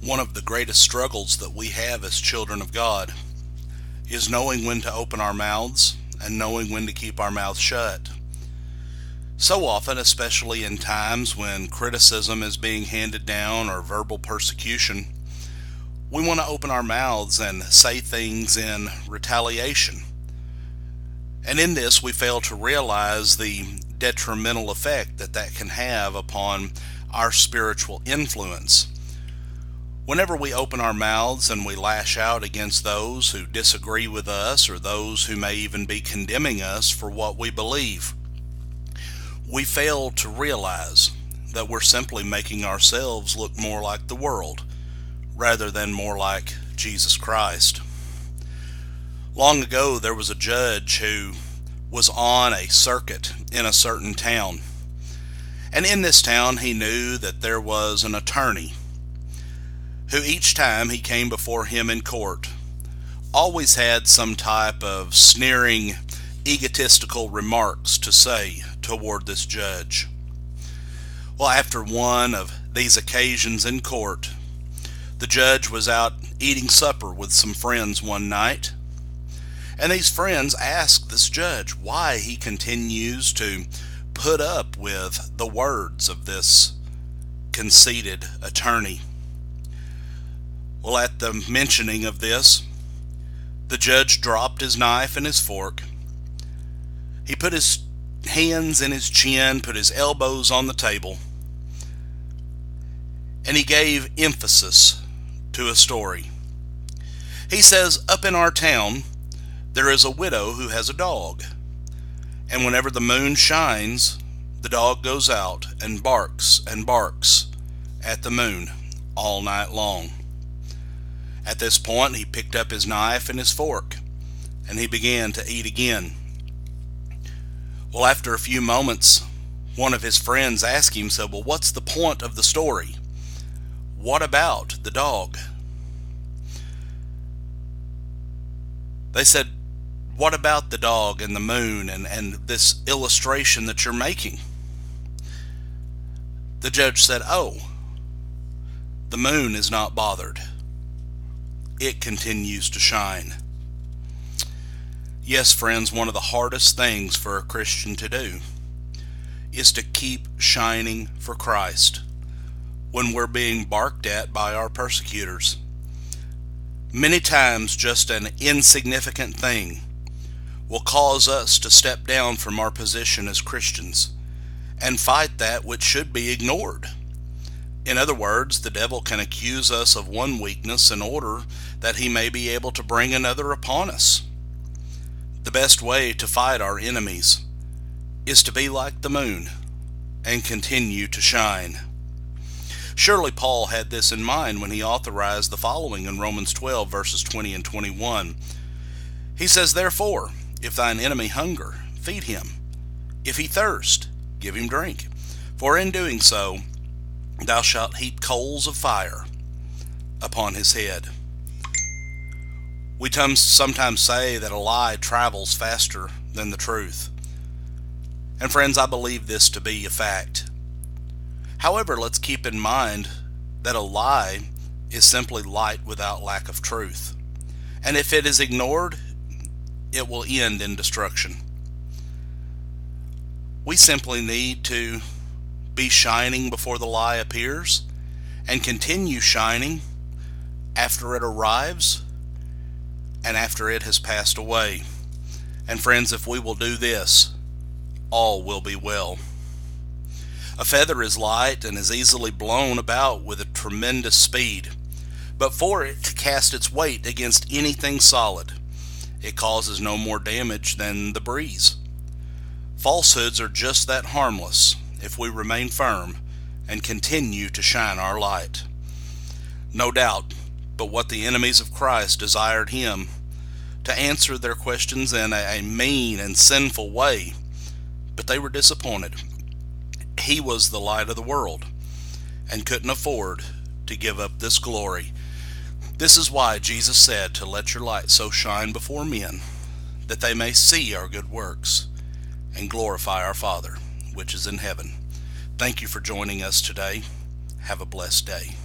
One of the greatest struggles that we have as children of God is knowing when to open our mouths and knowing when to keep our mouths shut. So often, especially in times when criticism is being handed down or verbal persecution, we want to open our mouths and say things in retaliation. And in this, we fail to realize the detrimental effect that can have upon our spiritual influence. Whenever we open our mouths and we lash out against those who disagree with us or those who may even be condemning us for what we believe, we fail to realize that we're simply making ourselves look more like the world rather than more like Jesus Christ. Long ago, there was a judge who was on a circuit in a certain town. And in this town, he knew that there was an attorney who each time he came before him in court always had some type of sneering, egotistical remarks to say toward this judge. Well, after one of these occasions in court, the judge was out eating supper with some friends one night, and these friends asked this judge why he continues to put up with the words of this conceited attorney. Well, at the mentioning of this, the judge dropped his knife and his fork. He put his hands in his chin, put his elbows on the table, and he gave emphasis to a story. He says, up in our town, there is a widow who has a dog, and whenever the moon shines, the dog goes out and barks at the moon all night long. At this point, he picked up his knife and his fork, and he began to eat again. Well, after a few moments, one of his friends asked him, said, well, what's the point of the story? What about the dog? They said, what about the dog and the moon and this illustration that you're making? The judge said, oh, the moon is not bothered. It continues to shine. Yes, friends, one of the hardest things for a Christian to do is to keep shining for Christ when we're being barked at by our persecutors. Many times just an insignificant thing will cause us to step down from our position as Christians and fight that which should be ignored. In other words, the devil can accuse us of one weakness in order that he may be able to bring another upon us. The best way to fight our enemies is to be like the moon and continue to shine. Surely Paul had this in mind when he authorized the following in Romans 12, verses 20 and 21. He says, therefore, if thine enemy hunger, feed him. If he thirst, give him drink. For in doing so, thou shalt heap coals of fire upon his head. We sometimes say that a lie travels faster than the truth. And friends, I believe this to be a fact. However, let's keep in mind that a lie is simply light without lack of truth. And if it is ignored, it will end in destruction. We simply need to be shining before the lie appears and continue shining after it arrives and after it has passed away. And friends, if we will do this, all will be well. A feather is light and is easily blown about with a tremendous speed, but for it to cast its weight against anything solid, it causes no more damage than the breeze. Falsehoods are just that harmless if we remain firm and continue to shine our light. No doubt, but what the enemies of Christ desired him to answer their questions in a mean and sinful way, but they were disappointed. He was the light of the world and couldn't afford to give up this glory. This is why Jesus said to let your light so shine before men that they may see our good works and glorify our Father which is in heaven. Thank you for joining us today. Have a blessed day.